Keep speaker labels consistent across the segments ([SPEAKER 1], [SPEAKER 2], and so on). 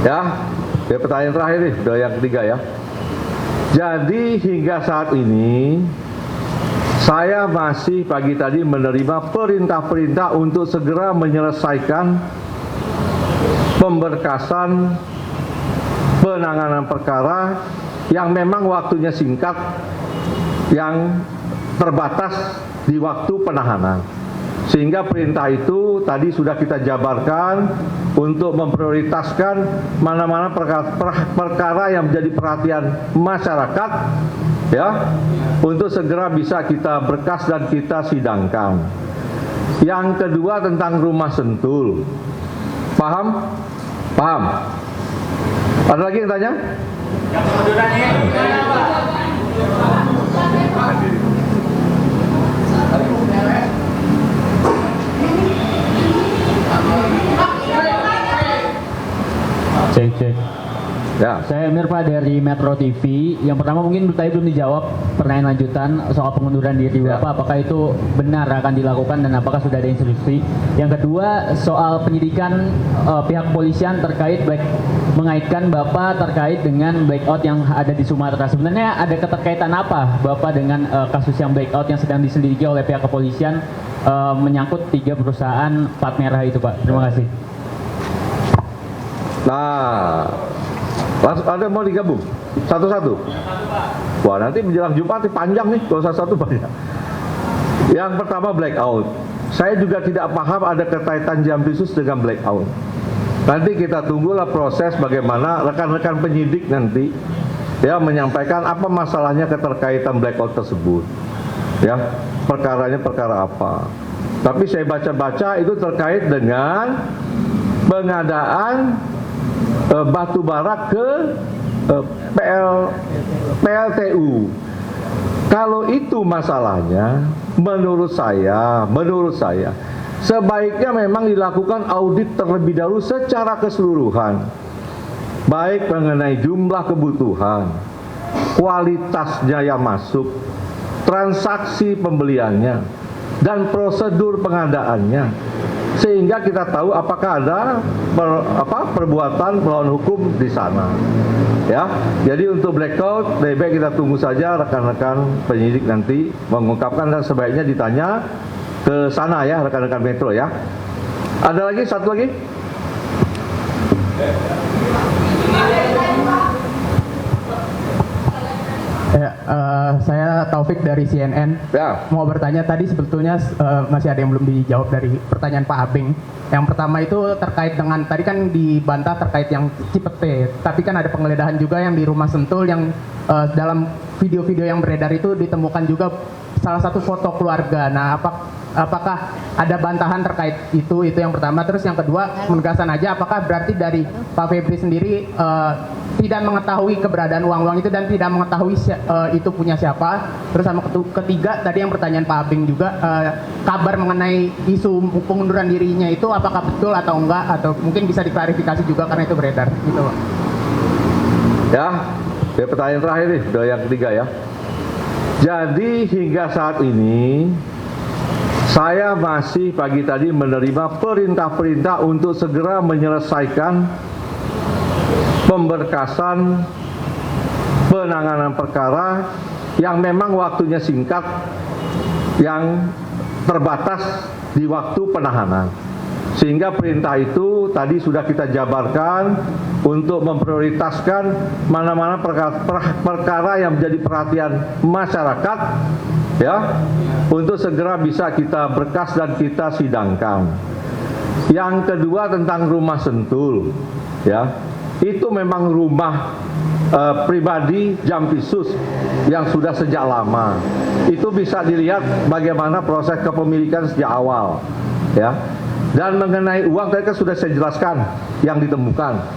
[SPEAKER 1] Ya, pertanyaan terakhir nih, udah yang ketiga ya. Jadi hingga saat ini saya masih pagi tadi menerima perintah-perintah untuk segera menyelesaikan pemberkasan penanganan perkara yang memang waktunya singkat, yang terbatas di waktu penahanan. Sehingga perintah itu tadi sudah kita jabarkan untuk memprioritaskan mana-mana perkara yang menjadi perhatian masyarakat, ya, untuk segera bisa kita berkas dan kita sidangkan. Yang kedua tentang rumah Sentul. Paham? Paham? Ada lagi yang tanya?
[SPEAKER 2] Yang pengundurannya
[SPEAKER 3] Cek.
[SPEAKER 1] Ya.
[SPEAKER 3] Saya Emir Pak dari Metro TV. Yang pertama mungkin tadi belum dijawab pertanyaan lanjutan soal pengunduran diri Bapak. Apakah itu benar akan dilakukan dan apakah sudah ada instruksi? Yang kedua soal penyidikan pihak kepolisian terkait mengaitkan Bapak terkait dengan blackout yang ada di Sumatera. Sebenarnya ada keterkaitan apa Bapak dengan kasus yang blackout yang sedang diselidiki oleh pihak kepolisian menyangkut 3 perusahaan plat merah itu Pak? Terima kasih.
[SPEAKER 1] Nah, langsung ada mau digabung satu-satu. Wah, nanti menjelang Jumat panjang nih, kalau satu-satu banyak. Yang pertama blackout. Saya juga tidak paham ada kaitan Jampitsus dengan blackout. Nanti kita tunggulah proses bagaimana rekan-rekan penyidik nanti ya menyampaikan apa masalahnya keterkaitan blackout tersebut. Ya, perkaranya perkara apa. Tapi saya baca-baca itu terkait dengan pengadaan batu bara ke PLTU. Kalau itu masalahnya, menurut saya sebaiknya memang dilakukan audit terlebih dahulu secara keseluruhan, baik mengenai jumlah kebutuhan, kualitasnya yang masuk, transaksi pembeliannya, dan prosedur pengadaannya. Sehingga kita tahu apakah ada perbuatan melawan hukum di sana. Ya, jadi untuk blackout lebih baik kita tunggu saja rekan-rekan penyidik nanti mengungkapkan dan sebaiknya ditanya ke sana ya rekan-rekan Metro ya. Ada lagi satu lagi?
[SPEAKER 4] Saya Taufik dari CNN.
[SPEAKER 1] Ya.
[SPEAKER 4] Mau bertanya tadi sebetulnya masih ada yang belum dijawab dari pertanyaan Pak Abing. Yang pertama itu terkait dengan tadi kan dibantah terkait yang Cipete, tapi kan ada penggeledahan juga yang di rumah Sentul yang dalam video-video yang beredar itu ditemukan juga salah satu foto keluarga. Nah, apakah ada bantahan terkait itu yang pertama. Terus yang kedua penegasan aja apakah berarti dari Pak Febri sendiri tidak mengetahui keberadaan uang-uang itu dan tidak mengetahui itu punya siapa. Terus sama ketiga tadi yang pertanyaan Pak Abing juga kabar mengenai isu pengunduran dirinya itu apakah betul atau enggak, atau mungkin bisa diklarifikasi juga karena itu beredar gitu Pak.
[SPEAKER 1] Ya, pertanyaan terakhir nih, udah yang ketiga ya. Jadi hingga saat ini saya masih pagi tadi menerima perintah-perintah untuk segera menyelesaikan pemberkasan penanganan perkara yang memang waktunya singkat, yang terbatas di waktu penahanan. Sehingga perintah itu tadi sudah kita jabarkan untuk memprioritaskan mana-mana perkara yang menjadi perhatian masyarakat, ya, untuk segera bisa kita berkas dan kita sidangkan. Yang kedua tentang rumah Sentul, ya, itu memang rumah pribadi Jampitsus yang sudah sejak lama. Itu bisa dilihat bagaimana proses kepemilikan sejak awal, ya. Dan mengenai uang tadi kan sudah saya jelaskan yang ditemukan,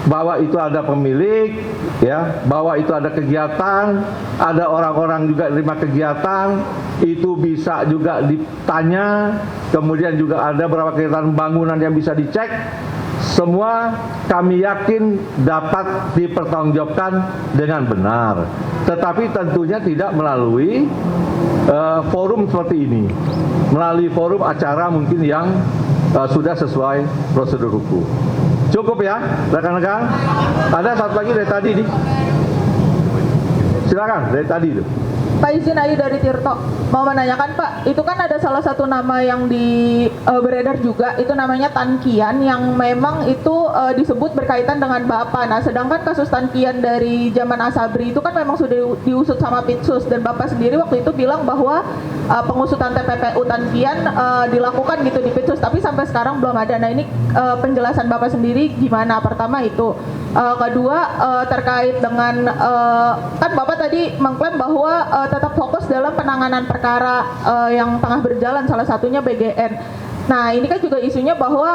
[SPEAKER 1] bahwa itu ada pemilik, ya, bahwa itu ada kegiatan, ada orang-orang juga terima kegiatan, itu bisa juga ditanya, kemudian juga ada beberapa kegiatan bangunan yang bisa dicek. Semua kami yakin dapat dipertanggungjawabkan dengan benar, tetapi tentunya tidak melalui forum seperti ini, melalui forum acara mungkin yang sudah sesuai prosedur hukum. Cukup ya, rekan-rekan. Ada satu lagi dari tadi nih. Silakan dari tadi itu.
[SPEAKER 5] Pak izin Ayu dari Tirto mau menanyakan Pak, itu kan ada salah satu nama yang beredar juga, itu namanya Tan Kian yang memang itu disebut berkaitan dengan Bapak. Nah, sedangkan kasus Tan Kian dari zaman Asabri itu kan memang sudah diusut sama Pitsus, dan Bapak sendiri waktu itu bilang bahwa pengusutan TPPU Tan Kian dilakukan gitu di Pitsus, tapi sampai sekarang belum ada. Nah, ini penjelasan Bapak sendiri gimana? Pertama itu. Kedua terkait dengan kan Bapak tadi mengklaim bahwa tetap fokus dalam penanganan perkara yang tengah berjalan, salah satunya BGN. Nah, ini kan juga isunya bahwa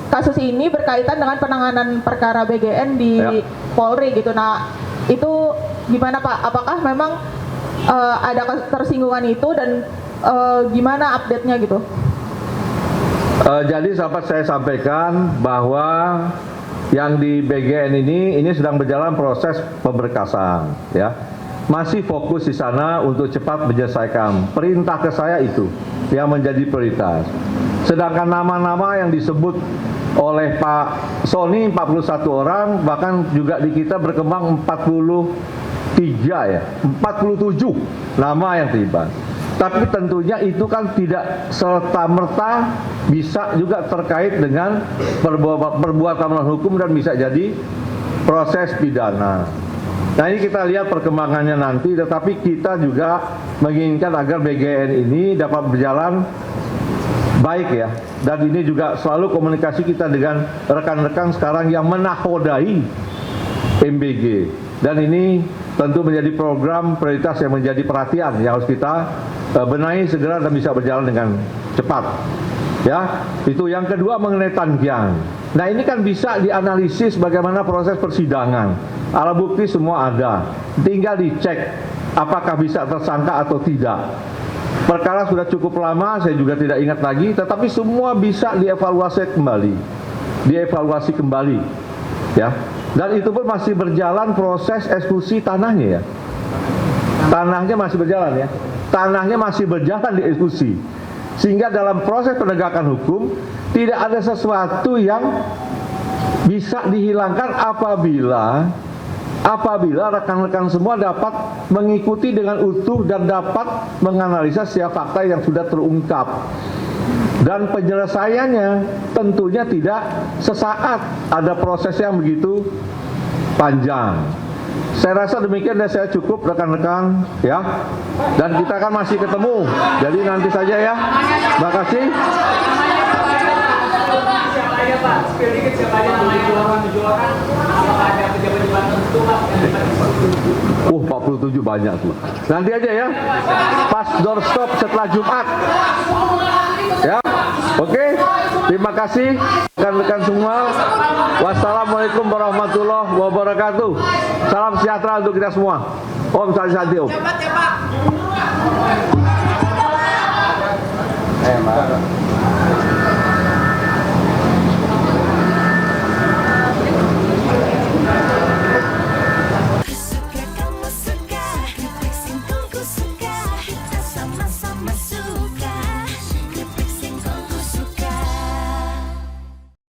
[SPEAKER 5] kasus ini berkaitan dengan penanganan perkara BGN di Polri gitu. Nah, itu gimana Pak? Apakah memang ada tersinggungan itu, dan gimana update-nya gitu?
[SPEAKER 1] Jadi sahabat, saya sampaikan bahwa yang di BGN ini sedang berjalan proses pemberkasan, ya. Masih fokus di sana untuk cepat menyelesaikan. Perintah ke saya itu yang menjadi prioritas. Sedangkan nama-nama yang disebut oleh Pak Sony 41 orang, bahkan juga di kita berkembang 43 ya, 47 nama yang terlibat. Tapi tentunya itu kan tidak serta-merta bisa juga terkait dengan perbuatan melawan hukum dan bisa jadi proses pidana. Nah, ini kita lihat perkembangannya nanti, tetapi kita juga menginginkan agar BGN ini dapat berjalan baik ya. Dan ini juga selalu komunikasi kita dengan rekan-rekan sekarang yang menakodai MBG. Dan ini tentu menjadi program prioritas yang menjadi perhatian yang harus kita benahi segera dan bisa berjalan dengan cepat. Ya, itu yang kedua mengenai Tan Kian. Nah, ini kan bisa dianalisis bagaimana proses persidangan. Alat bukti semua ada. Tinggal dicek apakah bisa tersangka atau tidak. Perkara sudah cukup lama, saya juga tidak ingat lagi, tetapi semua bisa dievaluasi kembali. Ya. Dan itu pun masih berjalan proses eksekusi tanahnya ya. Tanahnya masih berjalan ya. Tanahnya masih berjalan dieksekusi. Sehingga dalam proses penegakan hukum tidak ada sesuatu yang bisa dihilangkan apabila rekan-rekan semua dapat mengikuti dengan utuh dan dapat menganalisa setiap fakta yang sudah terungkap. Dan penyelesaiannya tentunya tidak sesaat, ada proses yang begitu panjang. Saya rasa demikian dan saya cukup rekan-rekan ya. Dan kita kan masih ketemu. Jadi nanti saja ya. Terima kasih.
[SPEAKER 2] Siapa aja Pak? Spill dikit siapa aja namanya 7 orang. Apakah ada pejabat di Banten itu Pak?
[SPEAKER 1] 47 banyak tuh. Nanti aja ya. Pas doorstop setelah Jumat. Ya. Oke. Terima kasih rekan-rekan semua. Wassalamualaikum warahmatullahi wabarakatuh. Salam sejahtera untuk kita semua. Om Santi Om.
[SPEAKER 2] Cepat ya Pak.